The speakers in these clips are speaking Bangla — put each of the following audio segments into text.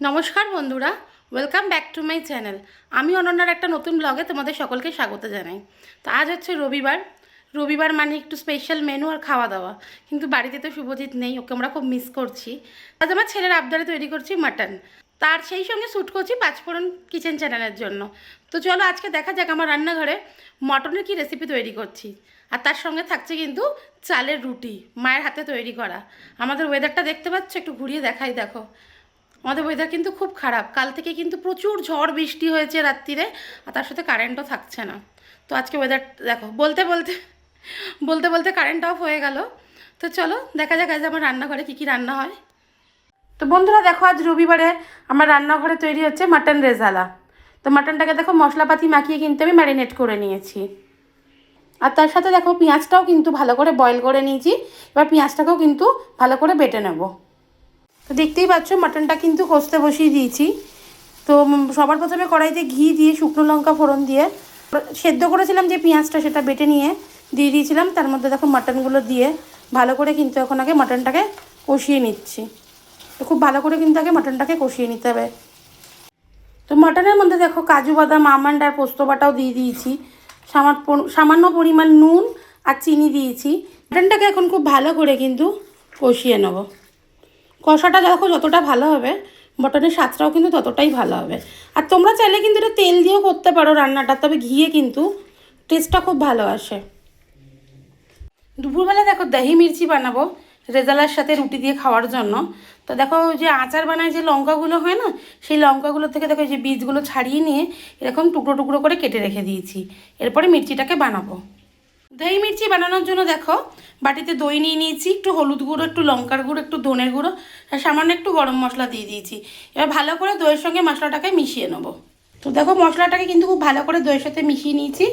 নমস্কার বন্ধুরা, welcome back to my channel. আমি অনন্যার একটা নতুন ব্লগে তোমাদের সকলকে স্বাগত জানাই। তো আজ হচ্ছে রবিবার মানে একটু স্পেশাল মেনু আর খাওয়া দাওয়া। কিন্তু বাড়িতে তো শুভজিৎ নেই, ওকে আমরা খুব মিস করছি। আজ আমার ছেলের আবদারে তৈরি করছি মাটন, তার সেই সঙ্গে শ্যুট করছি পাঁচফোড়ন কিচেন চ্যানেলের জন্য। তো চলো আজকে দেখা যাক আমার রান্নাঘরে মটনের কী রেসিপি তৈরি করছি। আর তার সঙ্গে থাকছে কিন্তু চালের রুটি, মায়ের হাতে তৈরি করা। আমাদের ওয়েদারটা দেখতে পাচ্ছ, একটু ঘুরিয়ে দেখাই, দেখো আমাদের ওয়েদার কিন্তু খুব খারাপ। কাল থেকে কিন্তু প্রচুর ঝড় বৃষ্টি হয়েছে রাত্রিরে, আর তার সাথে কারেন্টও থাকছে না। তো আজকে ওয়েদার দেখো, বলতে বলতে কারেন্ট অফ হয়ে গেল। তো চলো দেখা যাক আজ আমার রান্নাঘরে কী কী রান্না হয়। তো বন্ধুরা দেখো, আজ রবিবারে আমার রান্নাঘরে তৈরি হচ্ছে মাটন রেজালা। তো মাটনটাকে দেখো মশলাপাতি মাখিয়ে কিন্তু আমি ম্যারিনেট করে নিয়েছি। আর তার সাথে দেখো পেঁয়াজটাও কিন্তু ভালো করে বয়েল করে নিয়েছি। এবার পেঁয়াজটাকেও কিন্তু ভালো করে বেটে নেব। তো দেখতেই পাচ্ছ মাটনটা কিন্তু কষতে বসিয়ে দিয়েছি। তো সবার প্রথমে কড়াইতে ঘি দিয়ে শুকনো লঙ্কা ফোড়ন দিয়ে সেদ্ধ করেছিলাম যে পেঁয়াজটা, সেটা বেটে নিয়ে দিয়ে দিয়েছিলাম। তার মধ্যে দেখো মাটনগুলো দিয়ে ভালো করে কিন্তু এখন আগে মাটনটাকে কষিয়ে নিচ্ছি। তো খুব ভালো করে কিন্তু আগে মাটনটাকে কষিয়ে নিতে হবে। তো মাটনের মধ্যে দেখো কাজু বাদাম, আমন্ড আর পোস্ত বাটাও দিয়ে দিয়েছি। সামান্য পরিমাণ নুন আর চিনি দিয়েছি। মাটনটাকে এখন খুব ভালো করে কিন্তু কষিয়ে নেব। কষাটা দেখো যতটা ভালো হবে, মটনের স্বাদটাও কিন্তু ততটাই ভালো হবে। আর তোমরা চাইলে কিন্তু এটা তেল দিয়েও করতে পারো রান্নাটা, তবে ঘিয়ে কিন্তু টেস্টটা খুব ভালো আসে। দুপুরবেলা দেখো দহি মির্চি বানাবো রেজালার সাথে রুটি দিয়ে খাওয়ার জন্য। তো দেখো যে আচার বানায় যে লঙ্কাগুলো হয় না, সেই লঙ্কাগুলো থেকে দেখো যে বীজগুলো ছাড়িয়ে নিয়ে এরকম টুকরো টুকরো করে কেটে রেখে দিয়েছি। এরপরে মির্চিটাকে বানাবো। দই মির্চি বানানোর জন্য দেখো বাটিতে দই নিয়ে নিয়েছি, একটু হলুদ গুঁড়ো, একটু লঙ্কার গুঁড়ো, একটু ধনের গুঁড়ো আর সামান্য একটু গরম মশলা দিয়ে দিয়েছি। এবার ভালো করে দইয়ের সঙ্গে মশলাটাকে মিশিয়ে নেবো। তো দেখো মশলাটাকে কিন্তু খুব ভালো করে দইয়ের সাথে মিশিয়ে নিয়েছি।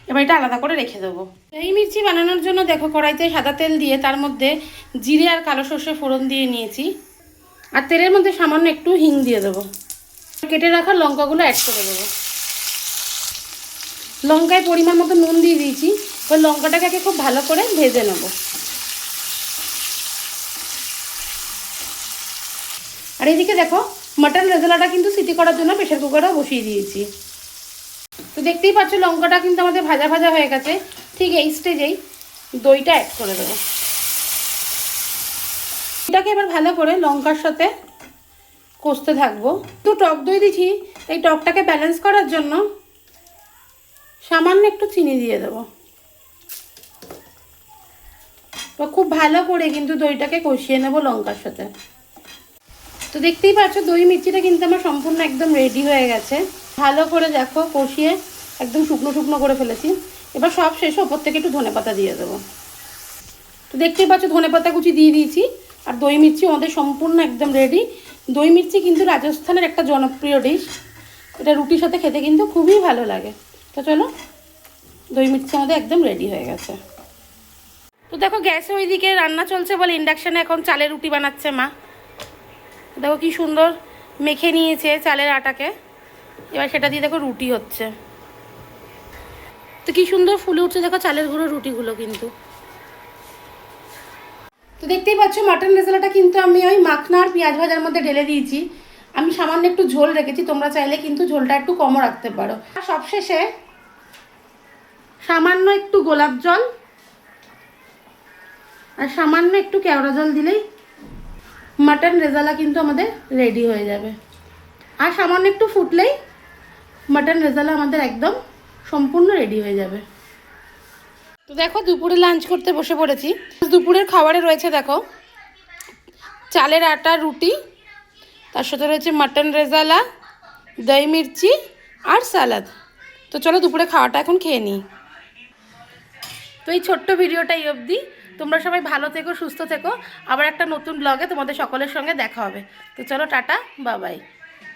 এবার এটা আলাদা করে রেখে দেবো। দই মির্চি বানানোর জন্য দেখো কড়াইতে সাদা তেল দিয়ে তার মধ্যে জিরে আর কালো সর্ষে ফোড়ন দিয়ে নিয়েছি। আর তেলের মধ্যে সামান্য একটু হিং দিয়ে দেবো। কেটে রাখা লঙ্কাগুলো অ্যাড করে দেবো। লঙ্কায় পরিমাণ মতো নুন দিয়ে দিয়েছি। ওই লঙ্কাটাকে খুব ভালো করে ভেজে নেব। আর এদিকে দেখো মাটন রেজালাটা কিন্তু সিটি করার জন্য প্রেশার কুকারেও বসিয়ে দিয়েছি। তো দেখতেই পাচ্ছ লঙ্কাটা কিন্তু আমাদের ভাজা ভাজা হয়ে গেছে। ঠিক এই স্টেজেই দইটা অ্যাড করে দেবো। এটাকে এবার ভালো করে লঙ্কার সাথে কষতে থাকবো। তো টক দই দিচ্ছি, এই টকটাকে ব্যালেন্স করার জন্য সামান্য একটু চিনি দিয়ে দেবো। তো খুব ভালো করে কিন্তু দইটাকে কষিয়ে নেব লঙ্কার সাথে। তো দেখতেই পাচ্ছ দই মির্চিটা কিন্তু আমার সম্পূর্ণ একদম রেডি হয়ে গেছে। ভালো করে দেখো কষিয়ে একদম শুকনো শুকনো করে ফেলেছি। এবার সব শেষে ওপর থেকে একটু ধনেপাতা দিয়ে দেবো। তো দেখতেই পাচ্ছ ধনেপাতা কুচি দিয়ে দিয়েছি। আর দই মির্চি আমাদের সম্পূর্ণ একদম রেডি। দই মির্চি কিন্তু রাজস্থানের একটা জনপ্রিয় ডিশ। এটা রুটির সাথে খেতে কিন্তু খুবই ভালো লাগে। তো চলো, দই মির্চি আমাদের একদম রেডি হয়ে গেছে। তো দেখো গ্যাসে ওইদিকে রান্না চলছে বলে ইন্ডাকশানে এখন চালের রুটি বানাচ্ছে মা। দেখো কি সুন্দর মেখে নিয়েছে চালের আটাকে। এবার সেটা দিয়ে দেখো রুটি হচ্ছে। তো কি সুন্দর ফুলে উঠছে দেখো চালের গুঁড়ো রুটিগুলো কিন্তু। তো দেখতেই পাচ্ছ মাটন রেজালাটা কিন্তু আমি ওই মাখনা আর পেঁয়াজ ভাজার মধ্যে ঢেলে দিয়েছি। আমি সামান্য একটু ঝোল রেখেছি, তোমরা চাইলে কিন্তু ঝোলটা একটু কমও রাখতে পারো। আর সবশেষে সামান্য একটু গোলাপ জল আর সামান্য একটু কেওড়া জল দিলেই মাটন রেজালা কিন্তু আমাদের রেডি হয়ে যাবে। আর সামান্য একটু ফুটলেই মাটন রেজালা আমাদের একদম সম্পূর্ণ রেডি হয়ে যাবে। তো দেখো দুপুরে লাঞ্চ করতে বসে পড়েছি। দুপুরের খাবারে রয়েছে দেখো চালের আটা রুটি, তার সাথে রয়েছে মাটন রেজালা, দই মির্চি আর সালাদ। তো চলো দুপুরে খাওয়াটা এখন খেয়ে নিই। তো এই ছোট্ট ভিডিওটাই অবধি। তোমরা সবাই ভালো থেকো, সুস্থ থেকো। আবার একটা নতুন ব্লগে তোমাদের সকলের সঙ্গে দেখা হবে। তো চলো টাটা, বাই বাই।